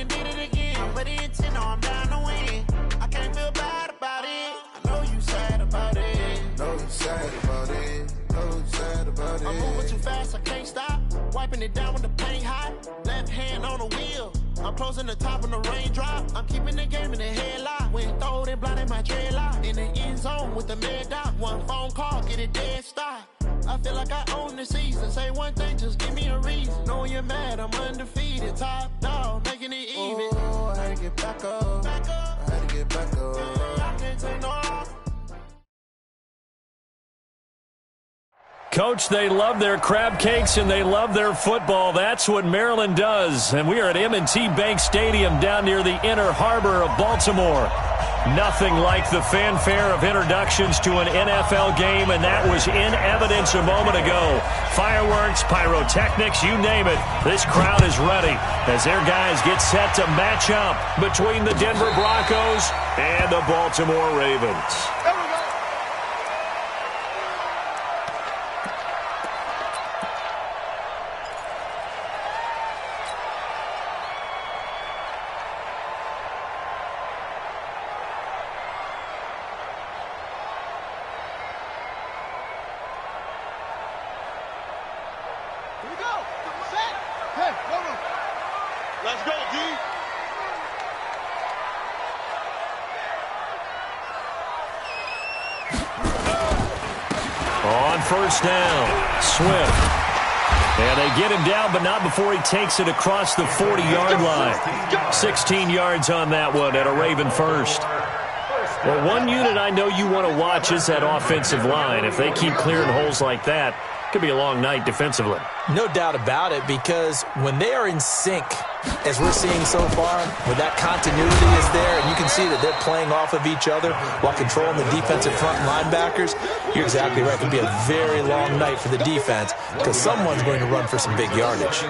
and did it again. But the intent, no, I'm down to win. I can't feel bad about it. I know you sad about it. Know you sad about it. Know you sad about it. I'm moving too fast, I can't stop. Wiping it down when the paint hot. Left hand on the wheel. I'm closing the top when the raindrop. I'm keeping the game in the headlock. When throwed and blinded my dreadlock. In the end zone with the mad dot. One phone call, get it dead stop. I feel like I own the season. Say one thing, just give me a reason. Knowing you're mad, I'm undefeated. Top dog, making it even. Oh, I had to get back up. Back up. I had to get back up. I can't take no off. Coach, they love their crab cakes and they love their football. That's what Maryland does. And we are at M&T Bank Stadium down near the Inner Harbor of Baltimore. Nothing like the fanfare of introductions to an NFL game, and that was in evidence a moment ago. Fireworks, pyrotechnics, you name it. This crowd is ready as their guys get set to match up between the Denver Broncos and the Baltimore Ravens. Let's go, D. On first down, Swift. And they get him down, but not before he takes it across the 40-yard line. 16 yards on that one at a Raven first. Well, one unit I know you want to watch is that offensive line. If they keep clearing holes like that, it could be a long night defensively. No doubt about it, because when they are in sync, as we're seeing so far, where that continuity is there, and you can see that they're playing off of each other while controlling the defensive front linebackers, you're exactly right. It could be a very long night for the defense because someone's going to run for some big yardage.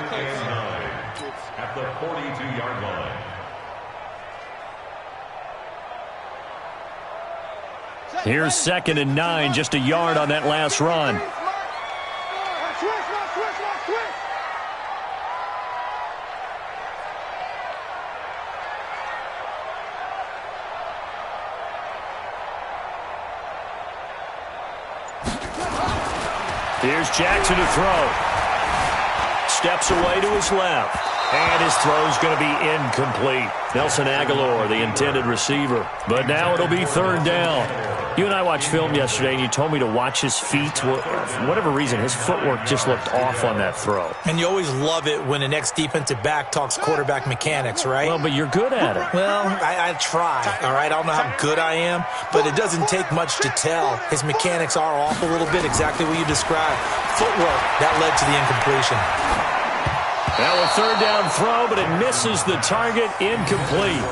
At the 42-yard line. Here's 2nd and 9, just a yard on that last run. Here's Jackson to throw. Steps away to his left. And his throw's going to be incomplete. Nelson Aguilar, the intended receiver. But now it'll be 3rd down. You and I watched film yesterday, and you told me to watch his feet. For whatever reason, his footwork just looked off on that throw. And you always love it when an ex-defensive back talks quarterback mechanics, right? Well, but you're good at it. Well, I try, all right? I don't know how good I am, but it doesn't take much to tell. His mechanics are off a little bit, exactly what you described. Footwork, that led to the incompletion. Now a 3rd down throw, but it misses the target, incomplete.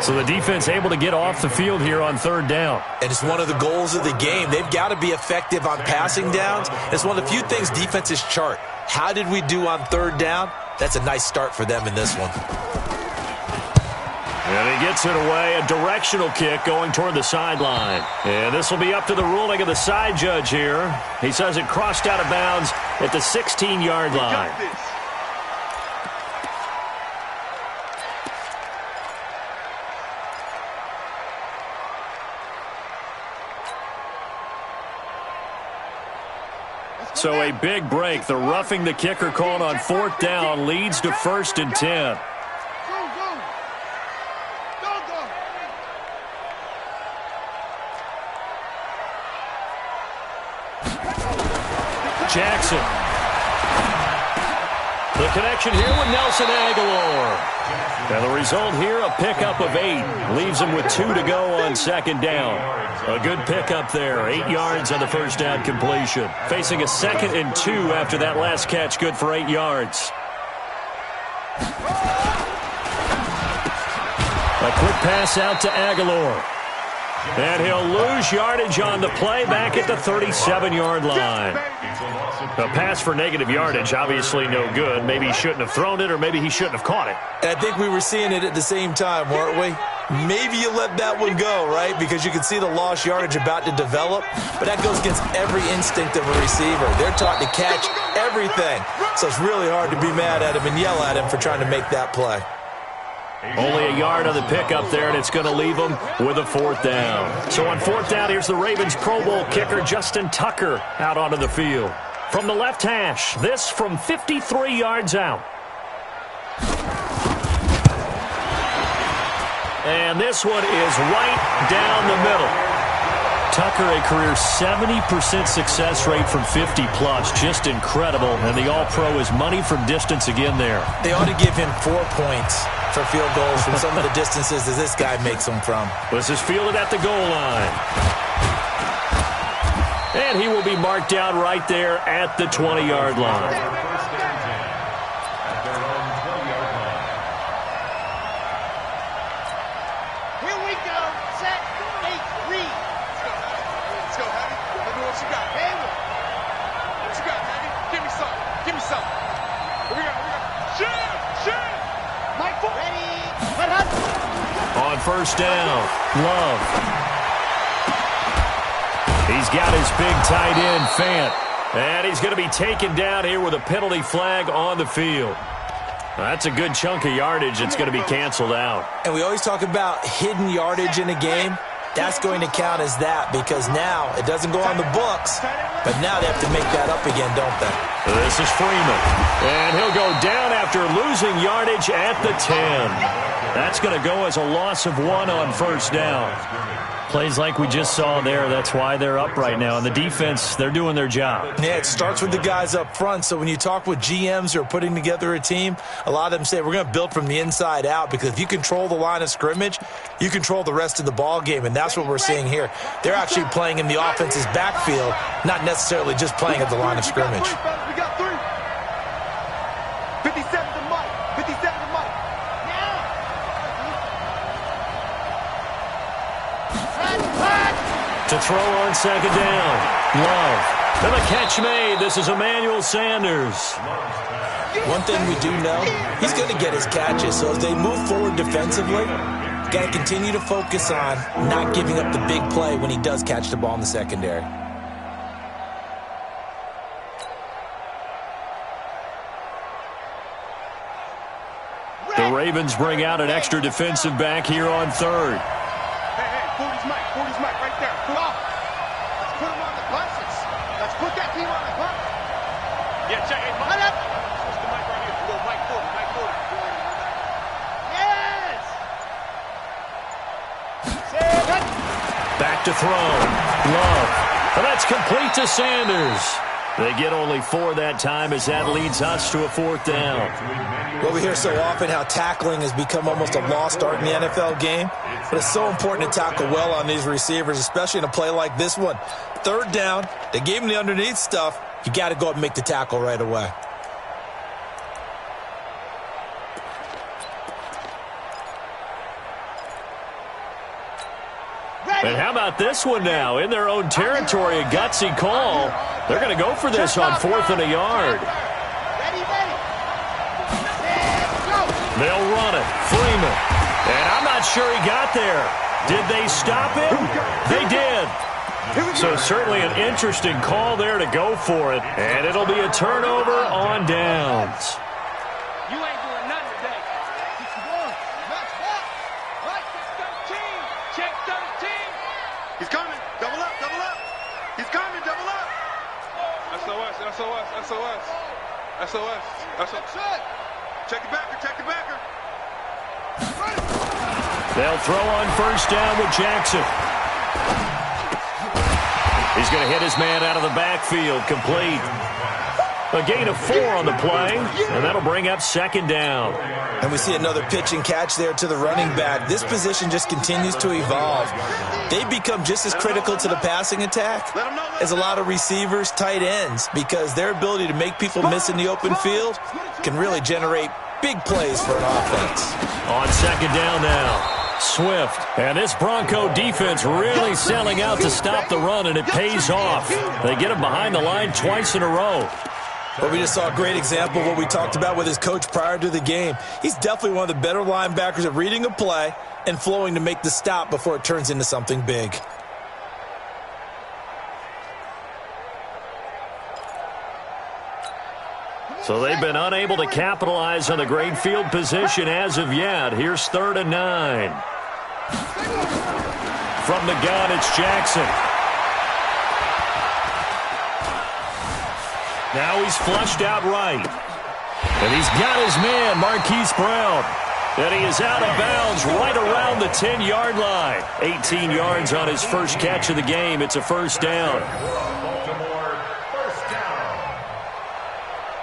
So the defense able to get off the field here on 3rd down. And it's one of the goals of the game. They've got to be effective on passing downs. It's one of the few things defenses chart. How did we do on 3rd down? That's a nice start for them in this one. And he gets it away, a directional kick going toward the sideline. And this will be up to the ruling of the side judge here. He says it crossed out of bounds at the 16-yard line. So a big break. The roughing the kicker called on 4th down leads to 1st and 10. Jackson. The connection here with Nelson Aguilar. And the result here, a pickup of 8. Leaves him with 2 to go on 2nd down. A good pickup there. 8 yards on the first down completion. Facing a 2nd and 2 after that last catch. Good for 8 yards. A quick pass out to Aguilar. And he'll lose yardage on the play back at the 37-yard line. A pass for negative yardage, obviously no good. Maybe he shouldn't have thrown it, or maybe he shouldn't have caught it. And I think we were seeing it at the same time, weren't we? Maybe you let that one go, right? Because you can see the lost yardage about to develop. But that goes against every instinct of a receiver. They're taught to catch everything. So it's really hard to be mad at him and yell at him for trying to make that play. Only a yard on the pickup there, and it's going to leave them with a 4th down. So on 4th down, here's the Ravens Pro Bowl kicker Justin Tucker out onto the field. From the left hash, this from 53 yards out. And this one is right down the middle. Tucker, a career 70% success rate from 50-plus. Just incredible. And the All-Pro is money from distance again there. They ought to give him 4 points for field goals from some of the distances that this guy makes them from. This is fielded at the goal line. And he will be marked down right there at the 20-yard line. On 1st down, Love. He's got his big tight end, Fant. And he's going to be taken down here with a penalty flag on the field. That's a good chunk of yardage. It's going to be canceled out. And we always talk about hidden yardage in a game. That's going to count as that because now it doesn't go on the books, but now they have to make that up again, don't they? This is Freeman. And he'll go down after losing yardage at the 10. That's going to go as a loss of 1 on 1st down. Plays like we just saw there. That's why they're up right now. And the defense, they're doing their job. Yeah, it starts with the guys up front. So when you talk with GMs who are putting together a team, a lot of them say we're going to build from the inside out because if you control the line of scrimmage, you control the rest of the ball game. And that's what we're seeing here. They're actually playing in the offense's backfield, not necessarily just playing at the line of scrimmage. We got 3. 57 to Mike. 57 to Mike. To throw on 2nd down. Love. And the catch made. This is Emmanuel Sanders. One thing we do know, he's going to get his catches. So as they move forward defensively, got to continue to focus on not giving up the big play when he does catch the ball in the secondary. The Ravens bring out an extra defensive back here on 3rd. Hey, 40's Mike. 40's Mike right there. Come on. Let's put him on the buses. Let's put that team on the bus. Yeah, check it. Cut up. Switch the mic right here. Go, Mike 40. Mike 40. Yes. Back to throw. Love. And that's complete to Sanders. They get only 4 that time as that leads us to a 4th down. Well, we hear so often how tackling has become almost a lost art in the NFL game. But it's so important to tackle well on these receivers, especially in a play like this one. 3rd down, they gave him the underneath stuff. You got to go up and make the tackle right away. And how about this one now? In their own territory, a gutsy call. They're going to go for this on 4th and a yard. They'll run it. Freeman. And I'm not sure he got there. Did they stop him? They did. So certainly an interesting call there to go for it. And it'll be a turnover on downs. You ain't doing nothing today. Check 13. He's coming. Double up, double up. He's coming, double up. SOS, SOS, SOS. SOS, SOS. Check the backer, check the backer. They'll throw on 1st down with Jackson. He's going to hit his man out of the backfield, complete. A gain of 4 on the play, and that'll bring up 2nd down. And we see another pitch and catch there to the running back. This position just continues to evolve. They've become just as critical to the passing attack as a lot of receivers, tight ends, because their ability to make people miss in the open field can really generate big plays for an offense. On 2nd down now. Swift. And this Bronco defense really selling out to stop the run, and it pays off. They get him behind the line twice in a row. But we just saw a great example of what we talked about with his coach prior to the game. He's definitely one of the better linebackers at reading a play and flowing to make the stop before it turns into something big. So they've been unable to capitalize on the great field position as of yet. Here's 3rd and 9. From the gun, it's Jackson. Now he's flushed out right. And he's got his man, Marquise Brown. And he is out of bounds right around the 10-yard line. 18 yards on his first catch of the game. It's a first down. Baltimore, first down.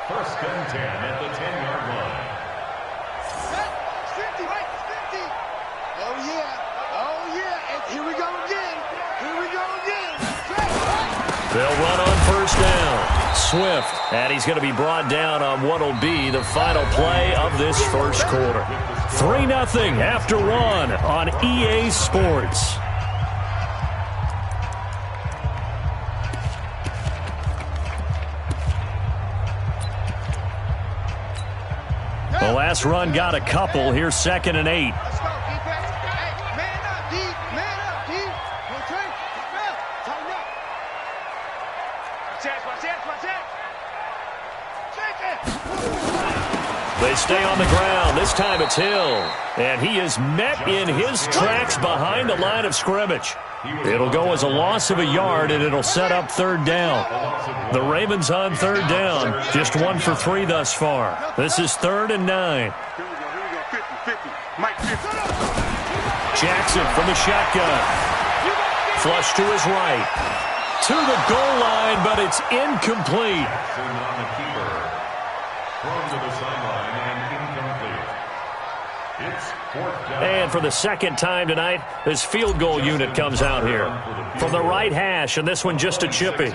1st and 10 at the 10-yard line. 50, right? 50. Oh, yeah. Oh, yeah. And here we go again. Here we go again. They'll run on first down. Swift, and he's going to be brought down on what will be the final play of this first quarter. 3-0 after 1 on EA Sports. The last run got a couple. Here's 2nd and 8. Let's go, defense. Hey, man up, D. Man up, D. No turn. Tighten up. Watch it. Shake it. They stay on the ground. This time it's Hill. And he is met in his tracks behind the line of scrimmage. It'll go as a loss of a yard, and it'll set up 3rd down. The Ravens on 3rd down. Just 1 for 3 thus far. This is 3rd and 9. Here we go. 50. Mike 50. Jackson from the shotgun. Flush to his right. To the goal line, but it's incomplete. On the keeper. Thrown to the sideline and incomplete. It's 4th down. And for the 2nd time tonight, this field goal unit comes out here. From the right hash, and this one just a chippy.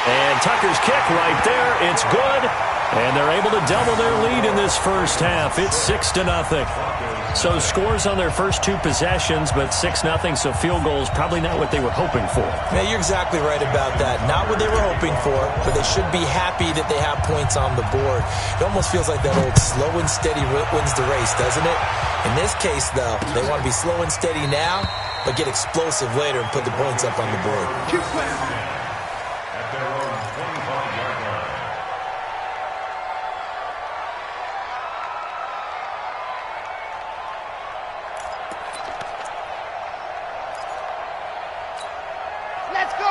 And Tucker's kick right there. It's good. And they're able to double their lead in this first half. It's 6-0. So scores on their first 2 possessions, but 6-0, so field goals probably not what they were hoping for. Yeah, you're exactly right about that. Not what they were hoping for, but they should be happy that they have points on the board. It almost feels like that old slow and steady wins the race, doesn't it? In this case, though, they want to be slow and steady now, but get explosive later and put the points up on the board. At their own 25-yard line.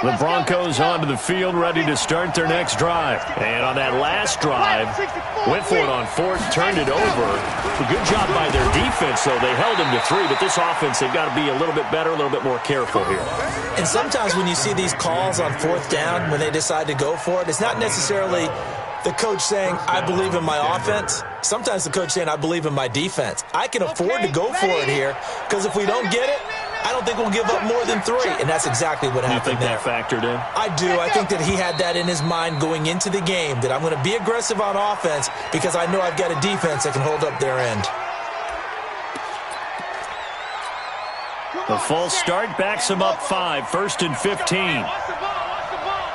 The Broncos onto the field, ready to start their next drive. And on that last drive, went for it on 4th, turned it over. A good job by their defense, though. They held them to 3, but this offense, they've got to be a little bit better, a little bit more careful here. And sometimes when you see these calls on 4th down, when they decide to go for it, it's not necessarily the coach saying, I believe in my offense. Sometimes the coach saying, I believe in my defense. I can afford to go for it here, because if we don't get it, I don't think we'll give up more than 3, and that's exactly what happened there. You think that factored in? I do. I think that he had that in his mind going into the game, that I'm going to be aggressive on offense because I know I've got a defense that can hold up their end. The false start backs him up 5, 1st and 15. Watch the ball.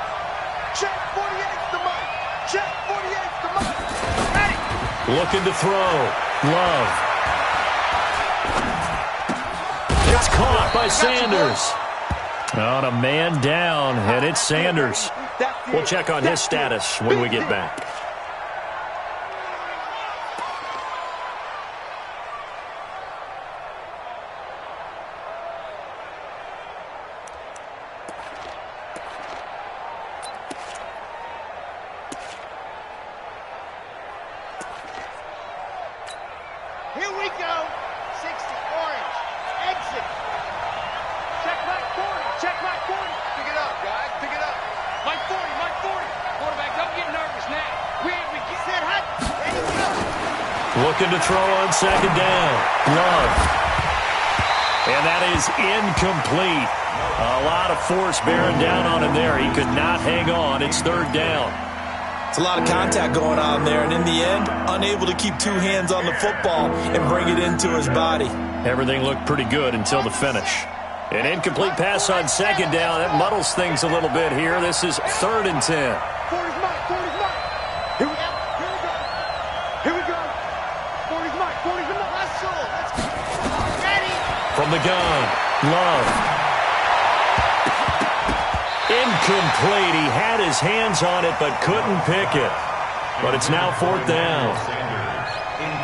Check 48's the mark. Check 48's the mark. Ready. Looking to throw. Love. It's caught by Sanders. On a man down, and it's Sanders. We'll check on his status when we get back. Here we go. 60, orange. Exit. Check right 40. Check right 40. Pick it up, guys. Pick it up. Mike 40. Quarterback, don't get nervous now. We get set hot. There you go. Looking to throw on 2nd down. Love. And that is incomplete. A lot of force bearing down on him there. He could not hang on. It's 3rd down. It's a lot of contact going on there, and in the end, unable to keep 2 hands on the football and bring it into his body. Everything looked pretty good until the finish. An incomplete pass on 2nd down. That muddles things a little bit here. This is 3rd and 10. 40's Mike. Here we go. Here we go. 40's Mike. 40's the Mike. Hustle. Let's go. Ready. From the gun, Love. Incomplete. He had his hands on it but couldn't pick it. But it's now 4th down.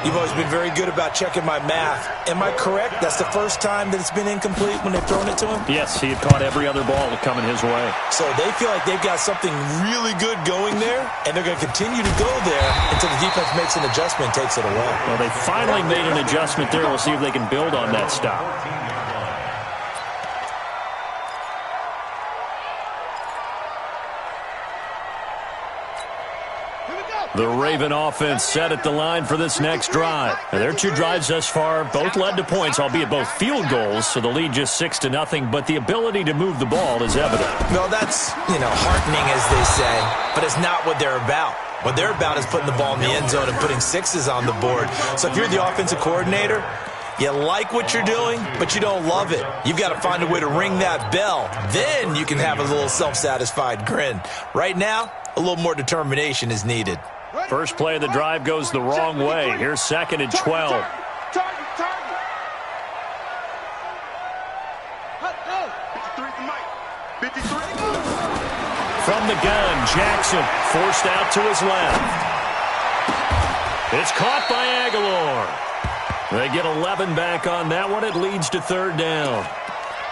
You've always been very good about checking my math. Am I correct? That's the first time that it's been incomplete when they've thrown it to him? Yes, he had caught every other ball coming his way. So they feel like they've got something really good going there, and they're going to continue to go there until the defense makes an adjustment and takes it away. Well, they finally made an adjustment there. We'll see if they can build on that stop. The Raven offense set at the line for this next drive. And their 2 drives thus far both led to points, albeit both field goals, so the lead just 6-0, but the ability to move the ball is evident. Well, that's, heartening, as they say, but it's not what they're about. What they're about is putting the ball in the end zone and putting 6s on the board. So if you're the offensive coordinator, you like what you're doing, but you don't love it. You've got to find a way to ring that bell. Then you can have a little self-satisfied grin. Right now, a little more determination is needed. First play of the drive goes the wrong way. Here's 2nd and 12. From the gun, Jackson forced out to his left. It's caught by Aguilar. They get 11 back on that one. It leads to 3rd down.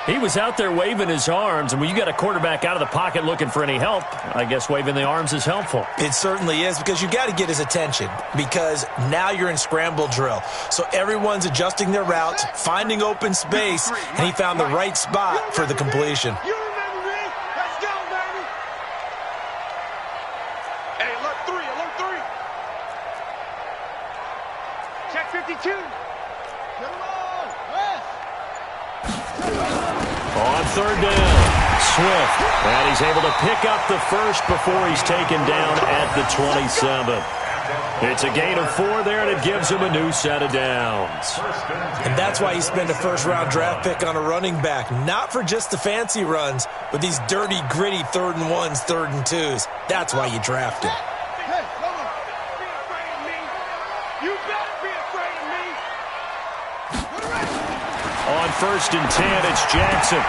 He was out there waving his arms, and when you got a quarterback out of the pocket looking for any help, I guess waving the arms is helpful. It certainly is, because you got to get his attention, because now you're in scramble drill. So everyone's adjusting their routes, finding open space, and he found the right spot for the completion. You remember me? Let's go, baby. Hey, alert 3, alert 3. Check 52. Come on, West. On 3rd down, Swift. And he's able to pick up the first before he's taken down at the 27. It's a gain of 4 there, and it gives him a new set of downs. And that's why you spend a first-round draft pick on a running back. Not for just the fancy runs, but these dirty, gritty 3rd and 1s, 3rd and 2s. That's why you draft him. Hey, come on. Be afraid of me. You better be afraid of me. On 1st and 10, it's Jackson.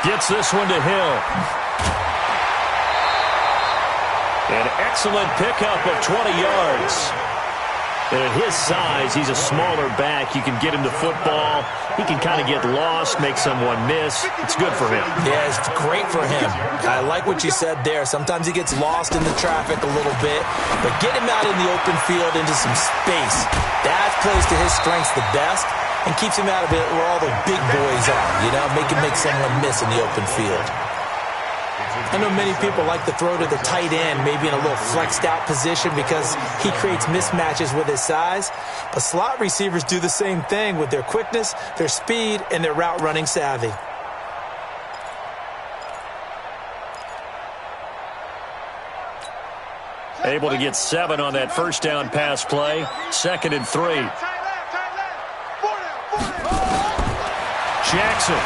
Gets this one to Hill. An excellent pickup of 20 yards. And at his size, he's a smaller back. You can get him to football. He can kind of get lost, make someone miss. It's good for him. Yeah, it's great for him. I like what you said there. Sometimes he gets lost in the traffic a little bit, but get him out in the open field into some space. That plays to his strengths the best and keeps him out of it where all the big boys are, make him make someone miss in the open field. I know many people like to throw to the tight end, maybe in a little flexed out position because he creates mismatches with his size. But slot receivers do the same thing with their quickness, their speed, and their route running savvy. Able to get 7 on that first down pass play. 2nd and 3. Jackson.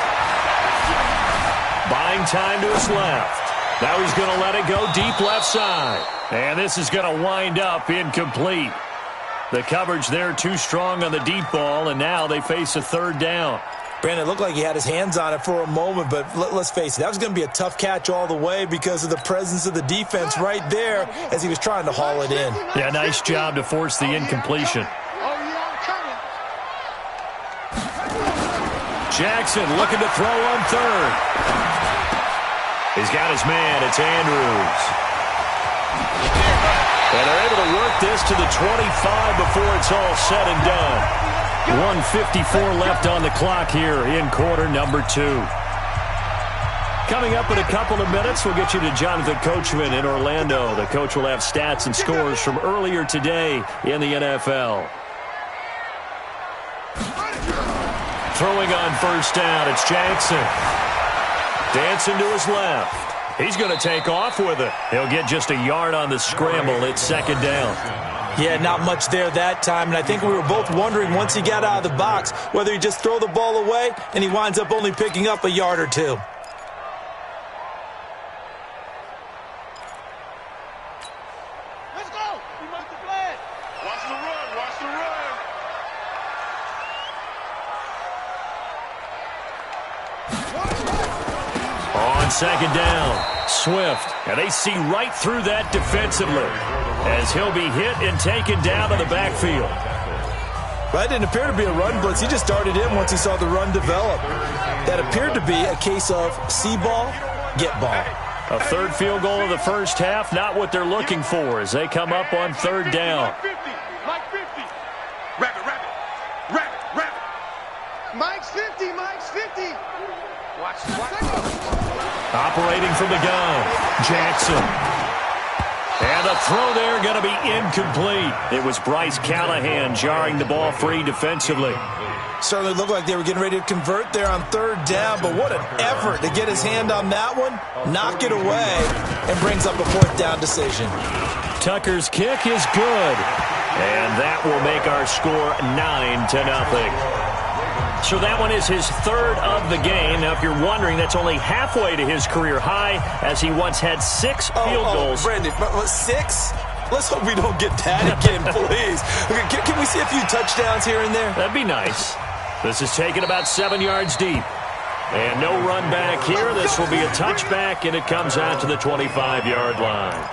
Buying time to his left. Now he's going to let it go deep left side. And this is going to wind up incomplete. The coverage there too strong on the deep ball, and now they face a 3rd down. Brandon, it looked like he had his hands on it for a moment, but let's face it, that was going to be a tough catch all the way because of the presence of the defense right there as he was trying to haul it in. Yeah, nice job to force the incompletion. Jackson looking to throw on 3rd. He's got his man. It's Andrews. And they're able to work this to the 25 before it's all said and done. 1:54 left on the clock here in quarter number 2. Coming up in a couple of minutes, we'll get you to Jonathan Coachman in Orlando. The coach will have stats and scores from earlier today in the NFL. Throwing on 1st down, it's Jackson. Dancing to his left. He's going to take off with it. He'll get just a yard on the scramble. It's 2nd down. Yeah, not much there that time, and I think we were both wondering once he got out of the box whether he'd just throw the ball away, and he winds up only picking up a yard or 2. Let's go. We must have played. Watch the run. Watch the run. On on second down. Swift, and they see right through that defensively as he'll be hit and taken down to the backfield. That didn't appear to be a run blitz. He just darted in once he saw the run develop. That appeared to be a case of see ball, get ball. A third field goal of the first half, not what they're looking for as they come up on third down. Mike 50. Rabbit. Mike's 50. Watch. Operating from the gun, Jackson. And the throw there going to be incomplete. It was Bryce Callahan jarring the ball free defensively. Certainly looked like they were getting ready to convert there on third down, but what an effort to get his hand on that one, knock it away, and brings up a fourth down decision. Tucker's kick is good, and that will make our score 9-0. So that one is his third of the game. Now, if you're wondering, that's only halfway to his career high, as he once had 6 field goals. Brandon, 6? Let's hope we don't get that again, please. Can we see a few touchdowns here and there? That'd be nice. This is taken about 7 yards deep. And no run back here. This will be a touchback, and it comes out to the 25-yard line.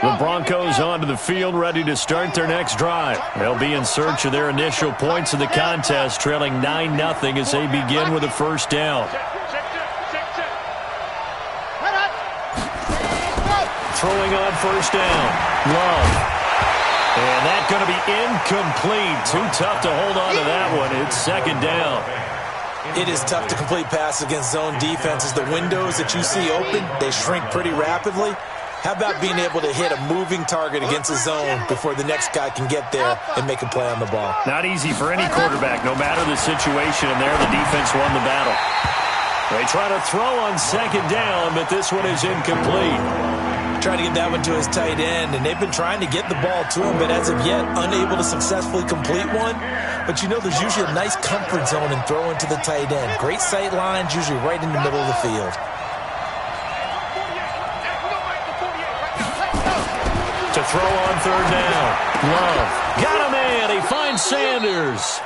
The Broncos onto the field, ready to start their next drive. They'll be in search of their initial points of the contest, trailing 9-0 as they begin with a first down. Throwing on first down, Love. And that's going to be incomplete. Too tough to hold on to that one. It's second down. It is tough to complete pass against zone defenses. The windows that you see open, they shrink pretty rapidly. How about being able to hit a moving target against a zone before the next guy can get there and make a play on the ball? Not easy for any quarterback, no matter the situation, and there the defense won the battle. They try to throw on second down, but this one is incomplete. Trying to get that one to his tight end, and they've been trying to get the ball to him, but as of yet, unable to successfully complete one. But you know there's usually a nice comfort zone in throwing to the tight end. Great sight lines, usually right in the middle of the field. To throw on third down. Love. Got a man. He finds Sanders.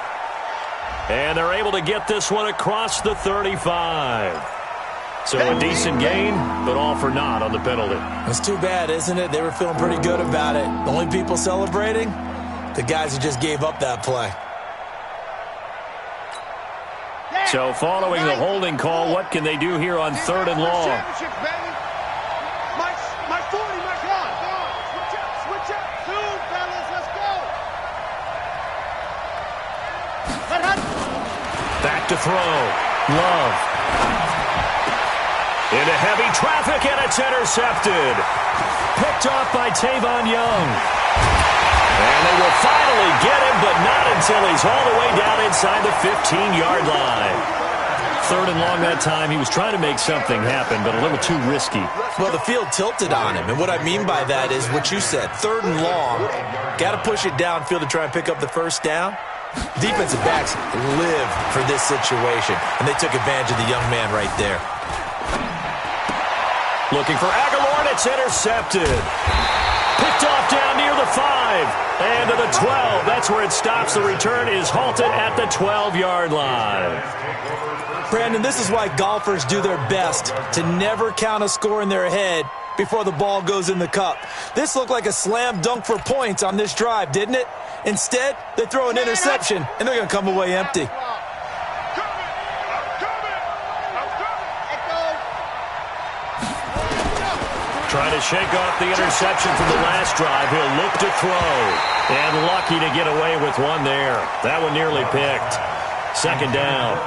And they're able to get this one across the 35. So a decent gain, but all for naught on the penalty. It's too bad, isn't it? They were feeling pretty good about it. The only people celebrating? The guys who just gave up that play. So following the holding call, what can they do here on third and long? Back to throw. Love. Into heavy traffic, and it's intercepted. Picked off by Tavon Young. And they will finally get him, but not until he's all the way down inside the 15-yard line. Third and long that time. He was trying to make something happen, but a little too risky. Well, the field tilted on him, and what I mean by that is what you said. Third and long. Got to push it downfield to try and pick up the first down. Defensive backs live for this situation, and they took advantage of the young man right there. Looking for Aguilar, and it's intercepted. Picked off down near the 5 and to the 12. That's where it stops. The return is halted at the 12-yard line. Brandon, this is why golfers do their best to never count a score in their head before the ball goes in the cup. This looked like a slam dunk for points on this drive, didn't it? Instead, they throw an interception, and they're going to come away empty. Trying to shake off the interception from the last drive. He'll look to throw. And lucky to get away with one there. That one nearly picked. Second down.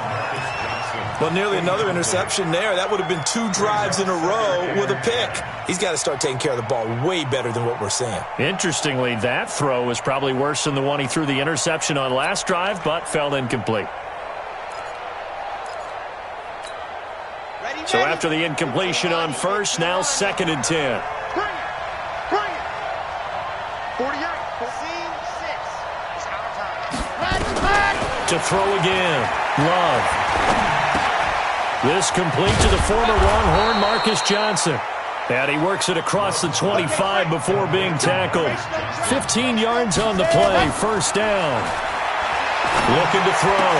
Well, nearly another interception there. That would have been 2 drives in a row with a pick. He's got to start taking care of the ball way better than what we're seeing. Interestingly, that throw was probably worse than the one he threw the interception on last drive, but fell incomplete. So after the incompletion on first, now second and 10. Bring it. 48. Seam 6. To throw again. Love. This complete to the former Longhorn Marcus Johnson. And he works it across the 25 before being tackled. 15 yards on the play. First down. Looking to throw.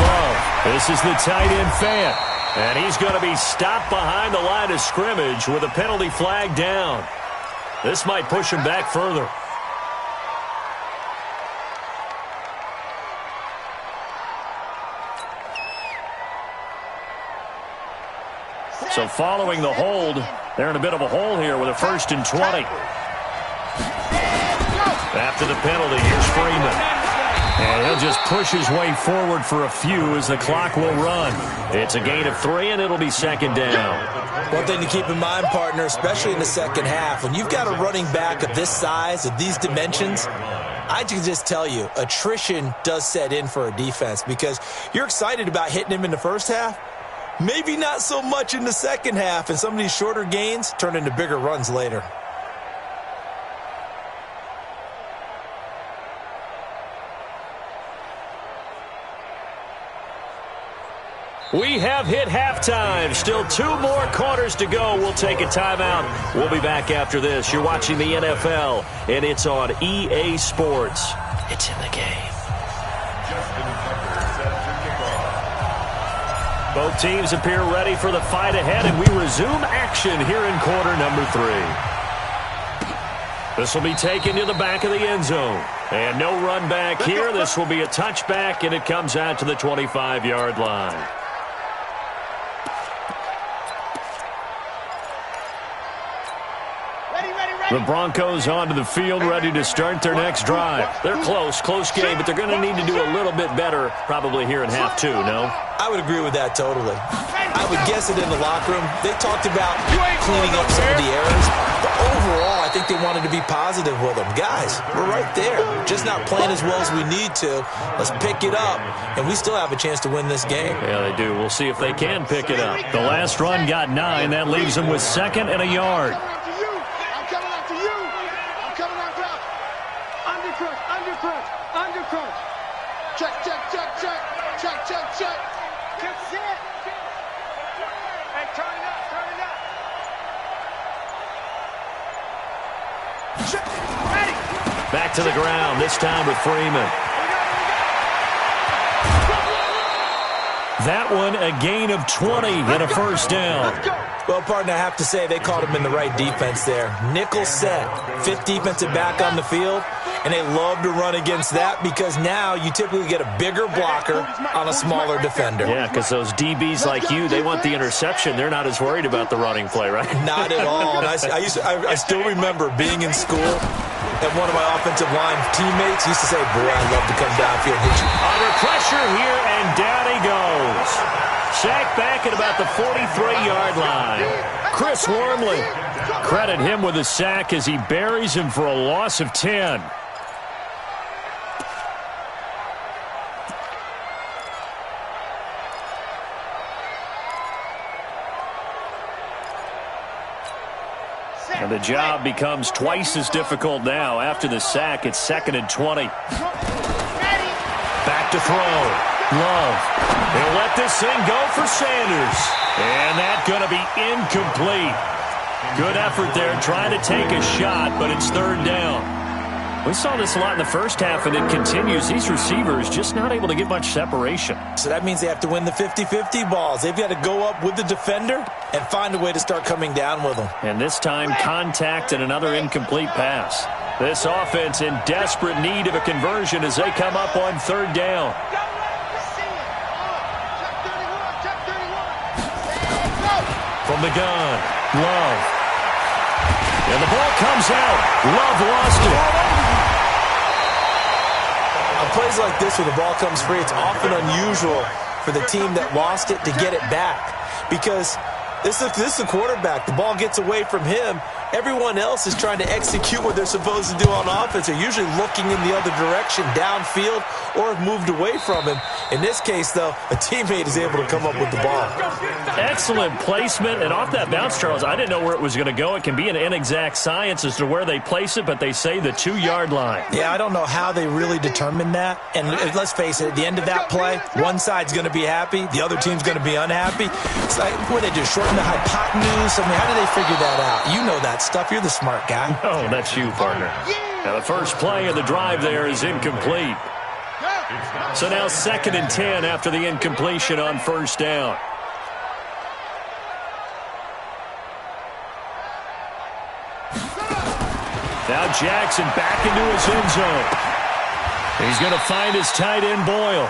Love. This is the tight end Fant. And he's going to be stopped behind the line of scrimmage with a penalty flag down. This might push him back further. So following the hold, they're in a bit of a hole here with a 1st and 20. After the penalty, here's Freeman. And he'll just push his way forward for a few as the clock will run. It's a gain of 3, and it'll be 2nd down. One thing to keep in mind, partner, especially in the second half, when you've got a running back of this size, of these dimensions, I can just tell you, attrition does set in for a defense because you're excited about hitting him in the first half. Maybe not so much in the second half, and some of these shorter gains turn into bigger runs later. We have hit halftime. Still 2 more quarters to go. We'll take a timeout. We'll be back after this. You're watching the NFL, and it's on EA Sports. It's in the game. Both teams appear ready for the fight ahead, and we resume action here in quarter number 3. This will be taken to the back of the end zone. And no run back here. This will be a touchback, and it comes out to the 25-yard line. The Broncos onto the field, ready to start their next drive. They're close game, but they're going to need to do a little bit better probably here in half 2, no? I would agree with that totally. I would guess it in the locker room. They talked about cleaning up some of the errors, but overall, I think they wanted to be positive with them. Guys, we're right there. Just not playing as well as we need to. Let's pick it up, and we still have a chance to win this game. Yeah, they do. We'll see if they can pick it up. The last run got 9. That leaves them with 2nd and a yard. Back to the ground, this time with Freeman. That one, a gain of 20 and a first down. Well, partner, I have to say they caught him in the right defense there. Nickel set, 5th defensive back on the field, and they love to run against that because now you typically get a bigger blocker on a smaller defender. Yeah, because those DBs like you, they want the interception. They're not as worried about the running play, right? Not at all. And I still remember being in school, and one of my offensive line teammates used to say, boy, I'd love to come downfield and hit you. Under pressure here, and down he goes. Sacked back at about the 43-yard line. Chris Wormley, credit him with a sack as he buries him for a loss of 10. And the job becomes twice as difficult now. After the sack, it's 2nd and 20. Back to throw. Love. He'll let this thing go for Sanders. And that's going to be incomplete. Good effort there trying to take a shot, but it's 3rd down. We saw this a lot in the first half, and it continues. These receivers just not able to get much separation. So that means they have to win the 50-50 balls. They've got to go up with the defender and find a way to start coming down with them. And this time, contact and another incomplete pass. This offense in desperate need of a conversion as they come up on 3rd down. From the gun, Love. And the ball comes out. Love lost it. On plays like this where the ball comes free, it's often unusual for the team that lost it to get it back. Because this is the quarterback. The ball gets away from him, Everyone else is trying to execute what they're supposed to do on offense. They're usually looking in the other direction, downfield, or have moved away from him. In this case, though, a teammate is able to come up with the ball. Excellent placement, and off that bounce, Charles, I didn't know where it was going to go. It can be an inexact science as to where they place it, but they say the 2-yard line. Yeah, I don't know how they really determined that. And let's face it, at the end of that play, one side's going to be happy, the other team's going to be unhappy. It's like, what did they do, shorten the hypotenuse? I mean, how did they figure that out? You know that stuff. You're the smart guy. Oh, that's you, partner. Now, the first play of the drive there is incomplete. So now 2nd and 10 after the incompletion on first down. Now Jackson back into his end zone. He's going to find his tight end, Boyle.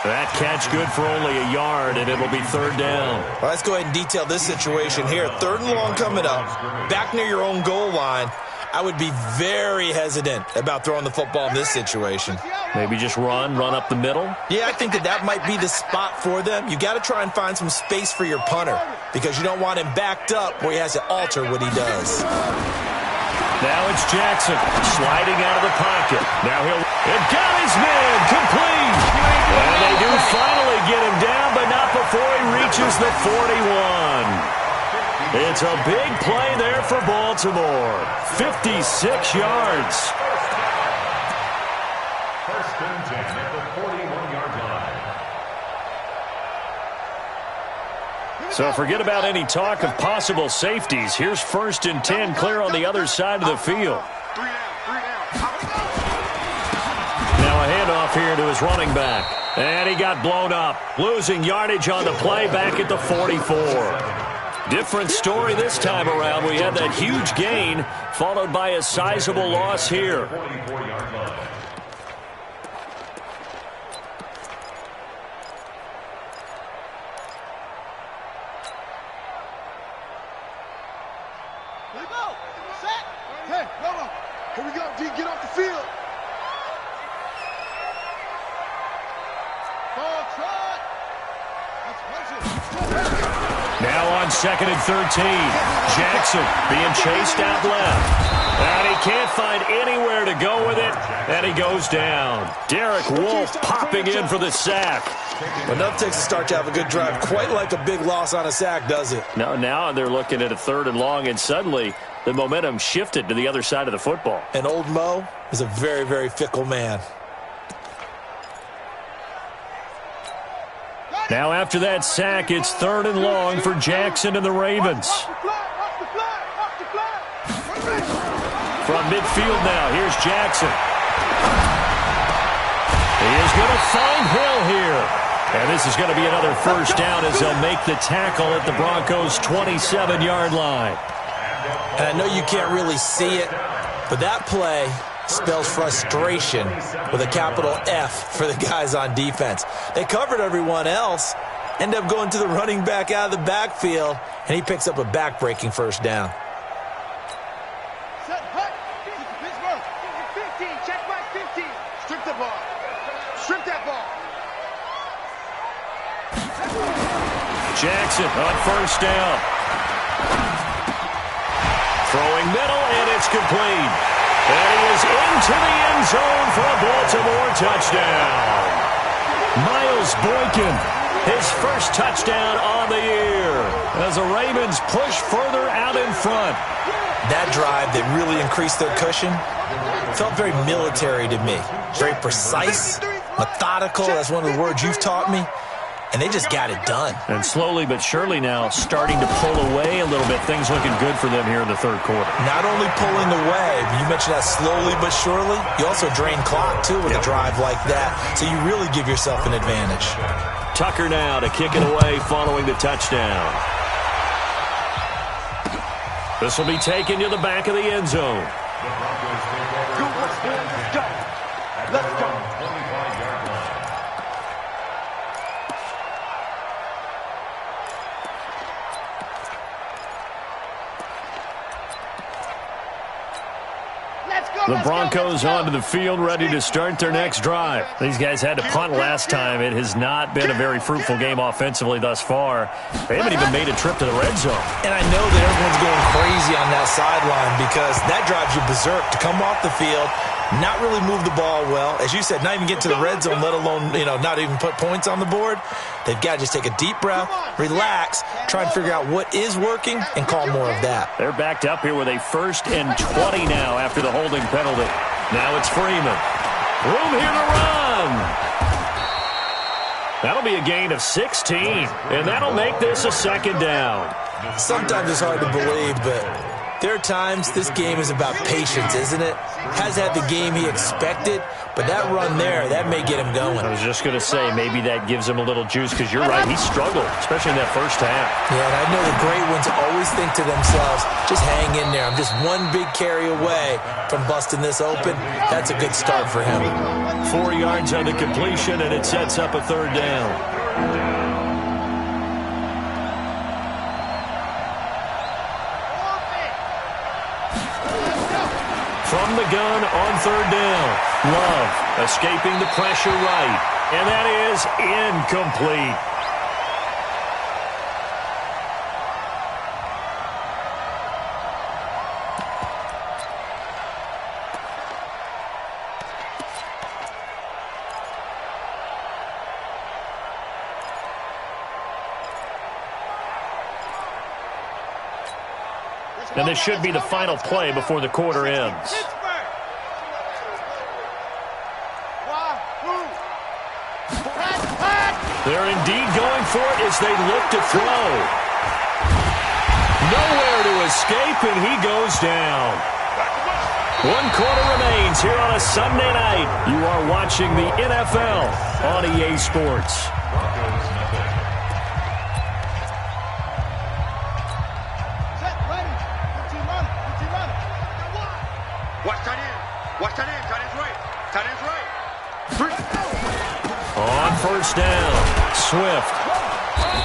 That catch good for only a yard, and it'll be 3rd down. Well, let's go ahead and detail this situation here. 3rd and long coming up, back near your own goal line. I would be very hesitant about throwing the football in this situation. Maybe just run up the middle? Yeah, I think that might be the spot for them. You got to try and find some space for your punter because you don't want him backed up where he has to alter what he does. Now it's Jackson sliding out of the pocket. Now it got his man complete. And they do finally get him down, but not before he reaches the 41. It's a big play there for Baltimore. 56 yards. 1st and 10 at the 41-yard line. So forget about any talk of possible safeties. Here's 1st and 10 clear on the other side of the field. Now a handoff here to his running back. And he got blown up, losing yardage on the play back at the 44. Different story this time around. We had that huge gain followed by a sizable loss here. 44-yard line. Here we go. Set. Hey, Lobo. Here we go. D, get off the field. Ball trot. Let's punch it. Now on 2nd and 13. Jackson being chased out left. And he can't find anywhere to go with it. And he goes down. Derek Wolfe popping in for the sack. Enough takes to start to have a good drive. Quite like a big loss on a sack, does it? Now they're looking at a 3rd and long, and suddenly the momentum shifted to the other side of the football. And old Mo is a very, very fickle man. Now after that sack, it's 3rd and long for Jackson and the Ravens. From midfield now, here's Jackson. He is going to find Hill here. And this is going to be another 1st down as they'll make the tackle at the Broncos' 27-yard line. And I know you can't really see it, but that play spells frustration with a capital F for the guys on defense. They covered everyone else, end up going to the running back out of the backfield, and he picks up a back-breaking 1st down. Set, hut. Pittsburgh. 15. Check back 15. Strip the ball. Strip that ball. Jackson on 1st down. Throwing middle, and it's complete. And he is into the end zone for a Baltimore touchdown. Miles Boykin, his 1st touchdown on the year as the Ravens push further out in front. That drive that really increased their cushion felt very military to me. Very precise, methodical, that's one of the words you've taught me. And they just got it done. And slowly but surely now starting to pull away a little bit. Things looking good for them here in the 3rd quarter. Not only pulling away, but you mentioned that slowly but surely. You also drain clock, too, with a drive like that. So you really give yourself an advantage. Tucker now to kick it away following the touchdown. This will be taken to the back of the end zone. Good work, boys. Let's go. Let's go. 25-yard line. Let's The Broncos onto the field, ready to start their next drive. These guys had to punt last time. It has not been a very fruitful game offensively thus far. They haven't even made a trip to the red zone. And I know that everyone's going crazy on that sideline because that drives you berserk to come off the field, not really move the ball well. As you said, not even get to the red zone, let alone, not even put points on the board. They've got to just take a deep breath, relax, try and figure out what is working, and call more of that. They're backed up here with a 1st and 20 now after the holding penalty. Now it's Freeman. Room here to run. That'll be a gain of 16, and that'll make this a 2nd down. Sometimes it's hard to believe, but there are times this game is about patience, isn't it? Has had the game he expected, but that run there, that may get him going. I was just going to say, maybe that gives him a little juice, because you're right, he struggled, especially in that first half. Yeah, and I know the great ones always think to themselves, just hang in there. I'm just one big carry away from busting this open. That's a good start for him. 4 yards on the completion, and it sets up a 3rd down. From the gun on 3rd down. Love escaping the pressure right. And that is incomplete. And this should be the final play before the quarter ends. They're indeed going for it as they look to throw. Nowhere to escape, and he goes down. 1 quarter remains here on a Sunday night. You are watching the NFL on EA Sports. Watch tight end. Watch tight end. Tight end's right. Tight end's right. On 1st down, Swift.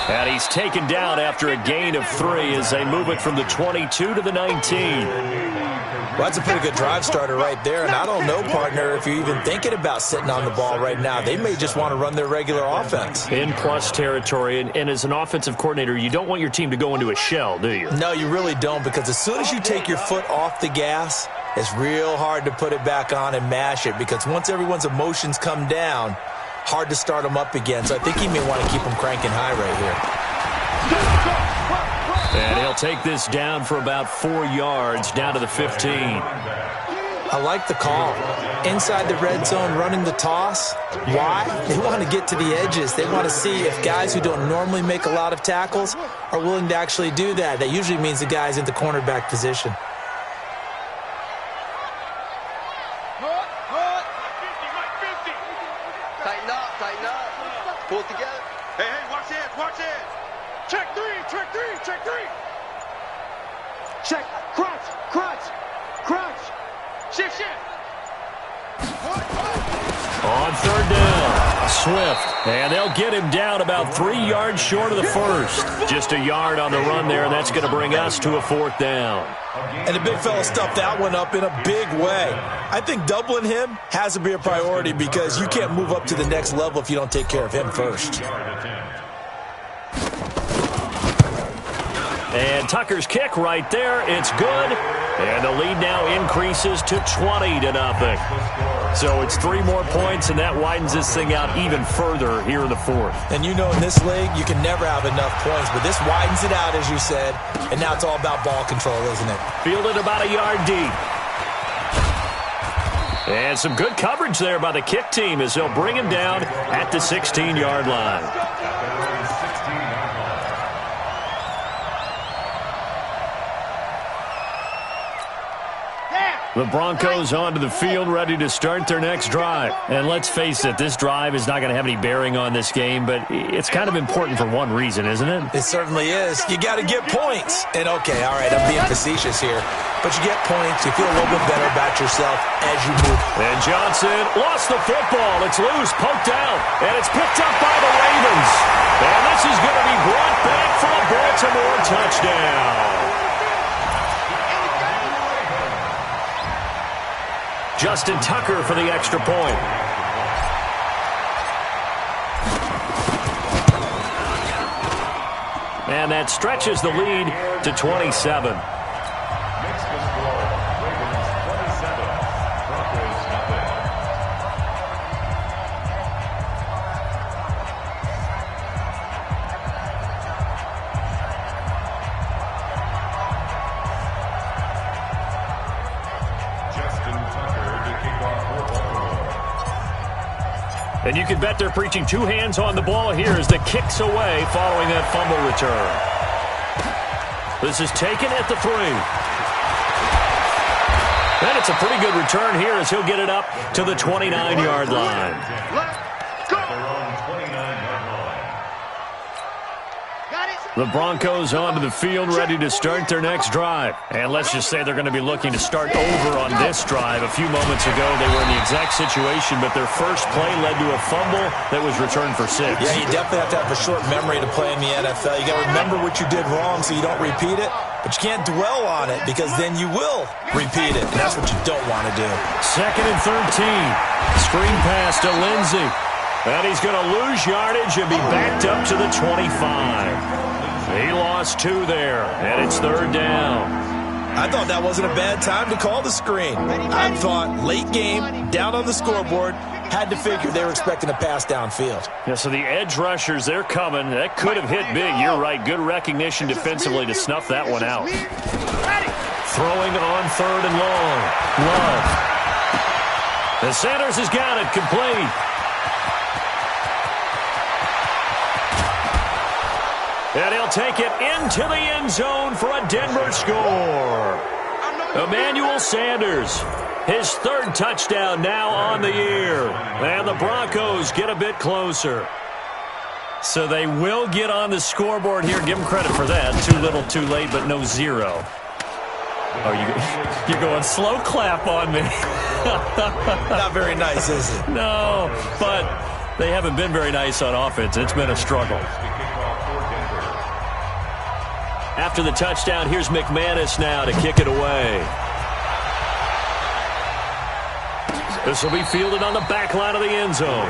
And he's taken down after a gain of 3 as they move it from the 22 to the 19. Well, that's a pretty good drive starter right there, and I don't know, partner, if you're even thinking about sitting on the ball right now. They may just want to run their regular offense. In plus territory, and as an offensive coordinator, you don't want your team to go into a shell, do you? No, you really don't, because as soon as you take your foot off the gas, it's real hard to put it back on and mash it, because once everyone's emotions come down, hard to start them up again. So I think he may want to keep them cranking high right here. And he'll take this down for about 4 yards, down to the 15. I like the call. Inside the red zone, running the toss. Why? They want to get to the edges. They want to see if guys who don't normally make a lot of tackles are willing to actually do that. That usually means the guy's in the cornerback position. Tighten up. Pull it together. Hey, watch it. Check 3. Check. Crunch. Shift. On 3rd down, Swift. And they'll get him down about 3 yards short of the first. Just a yard on the run there, and that's going to bring us to a 4th down. And the big fella stuffed that one up in a big way. I think doubling him has to be a priority because you can't move up to the next level if you don't take care of him first. And Tucker's kick right there. It's good. And the lead now increases to 20-0. So it's 3 more points, and that widens this thing out even further here in the 4th. And you know in this league, you can never have enough points, but this widens it out, as you said, and now it's all about ball control, isn't it? Fielded about a yard deep. And some good coverage there by the kick team as they'll bring him down at the 16-yard line. The Broncos onto the field, ready to start their next drive. And let's face it, this drive is not going to have any bearing on this game, but it's kind of important for one reason, isn't it? It certainly is. You got to get points. And okay, all right, I'm being facetious here, but you get points, you feel a little bit better about yourself as you move. And Johnson lost the football. It's loose, poked out, and it's picked up by the Ravens. And this is going to be brought back for a Baltimore touchdown. Justin Tucker for the extra point. And that stretches the lead to 27. Makes the score. Ravens 27. Broncos nothing. Justin Tucker to kick off for Baltimore. And you can bet they're preaching two hands on the ball here as the kick's away following that fumble return. This is taken at the 3. And it's a pretty good return here as he'll get it up to the 29-yard line. Their own 29-yard line. The Broncos onto the field ready to start their next drive. And let's just say they're going to be looking to start over on this drive. A few moments ago, they were in the exact situation, but their first play led to a fumble that was returned for 6. Yeah, you definitely have to have a short memory to play in the NFL. You got to remember what you did wrong so you don't repeat it, but you can't dwell on it because then you will repeat it, and that's what you don't want to do. 2nd and 13. Screen pass to Lindsey. And he's going to lose yardage and be backed up to the 25. He lost 2 there, and it's 3rd down. I thought that wasn't a bad time to call the screen. I thought late game, down on the scoreboard, had to figure they were expecting a pass downfield. Yeah, so the edge rushers, they're coming. That could have hit big. You're right. Good recognition defensively to snuff that one out. Throwing on 3rd and long. Love. The Sanders has got it complete. And he'll take it into the end zone for a Denver score. Emmanuel Sanders, his 3rd touchdown now on the year. And the Broncos get a bit closer. So they will get on the scoreboard here. Give them credit for that. Too little, too late, but no 0. Oh, you're going slow clap on me. Not very nice, is it? No, but they haven't been very nice on offense. It's been a struggle. After the touchdown, here's McManus now to kick it away. This will be fielded on the back line of the end zone.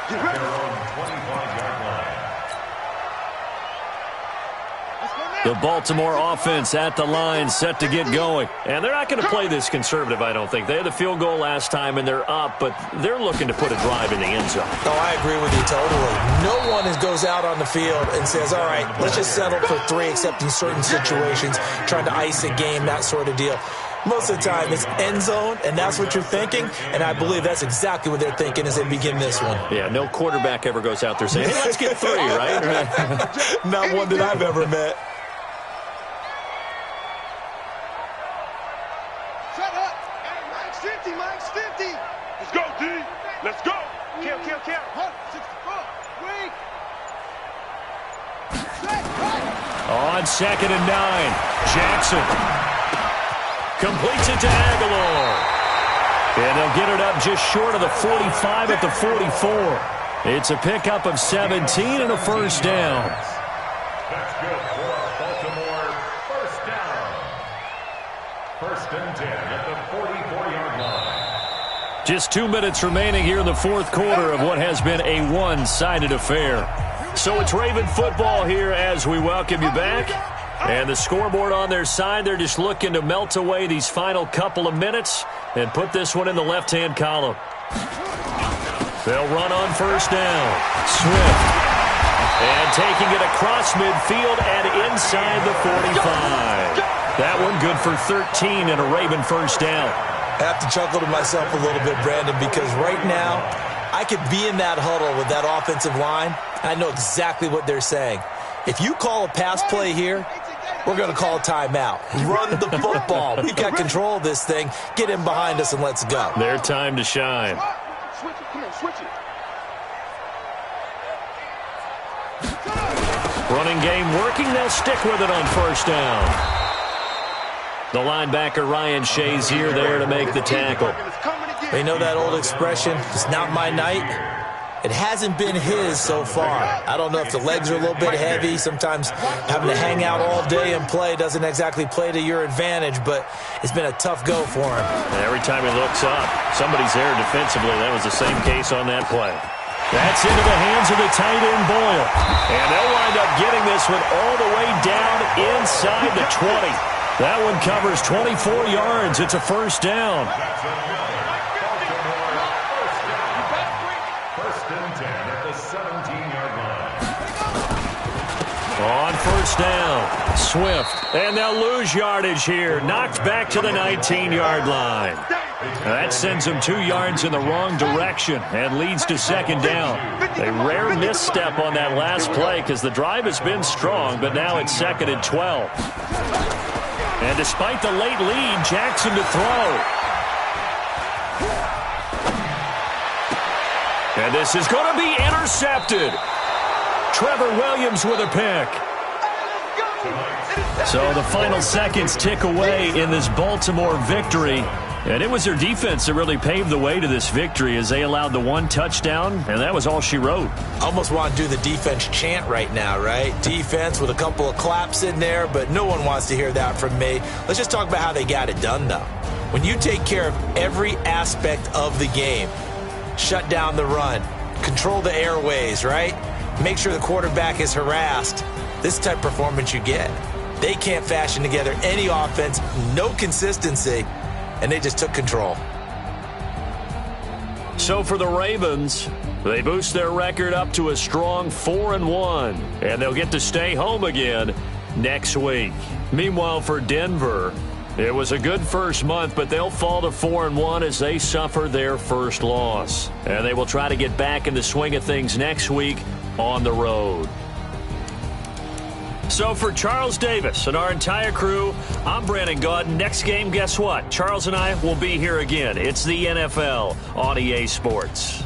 Get ready. The Baltimore offense at the line, set to get going. And they're not going to play this conservative, I don't think. They had the field goal last time, and they're up, but they're looking to put a drive in the end zone. Oh, I agree with you totally. No one goes out on the field and says, all right, let's just settle for 3, except in certain situations, trying to ice a game, that sort of deal. Most of the time, it's end zone, and that's what you're thinking, and I believe that's exactly what they're thinking as they begin this one. Yeah, no quarterback ever goes out there saying, hey, let's get 3, right? Not one that I've ever met. Shut up. Hey, Mike's 50, Mike's 50. Let's go, D. Let's go. Kill. 64. Wait. On 2nd and 9, Jackson completes it to Aguilar. And they'll get it up just short of the 45 at the 44. It's a pickup of 17 and a 1st down. That's good for Baltimore. 1st down. 1st and 10 at the 44-yard line. Just 2 minutes remaining here in the 4th quarter of what has been a one-sided affair. So it's Raven football here as we welcome you back. And the scoreboard on their side, they're just looking to melt away these final couple of minutes and put this one in the left-hand column. They'll run on 1st down. Swift. And taking it across midfield and inside the 45. That one good for 13 and a Raven 1st down. I have to chuckle to myself a little bit, Brandon, because right now I could be in that huddle with that offensive line. I know exactly what they're saying. If you call a pass play here, we're going to call a timeout. Run the football. We've got control of this thing. Get in behind us and let's go. Their time to shine. Switch it. Come on, switch it. Running game working. They'll stick with it on 1st down. The linebacker, Ryan Shazier, there to make the tackle. They know that old expression, it's not my night. It hasn't been his so far. I don't know if the legs are a little bit heavy. Sometimes having to hang out all day and play doesn't exactly play to your advantage, but it's been a tough go for him. And every time he looks up, somebody's there defensively. That was the same case on that play. That's into the hands of the tight end, Boyle. And they'll wind up getting this one all the way down inside the 20. That one covers 24 yards. It's a first down. On first down, Swift, and they'll lose yardage here. Knocked back to the 19-yard line. That sends them 2 yards in the wrong direction and leads to second down. A rare misstep on that last play because the drive has been strong, but now it's second and 12. And despite the late lead, Jackson to throw. And this is going to be intercepted. Trevor Williams with a pick. So the final seconds tick away in this Baltimore victory. And it was their defense that really paved the way to this victory as they allowed the 1 touchdown, and that was all she wrote. Almost want to do the defense chant right now, right? Defense with a couple of claps in there, but no one wants to hear that from me. Let's just talk about how they got it done, though. When you take care of every aspect of the game, shut down the run, control the airways, right? Make sure the quarterback is harassed. This type of performance you get. They can't fashion together any offense, no consistency, and they just took control. So for the Ravens, they boost their record up to a strong 4-1, and they'll get to stay home again next week. Meanwhile, for Denver, it was a good first month, but they'll fall to 4-1 as they suffer their first loss. And they will try to get back in the swing of things next week on the road. So for Charles Davis and our entire crew, I'm Brandon Gaudin. Next game, guess what? Charles and I will be here again. It's the NFL on EA Sports.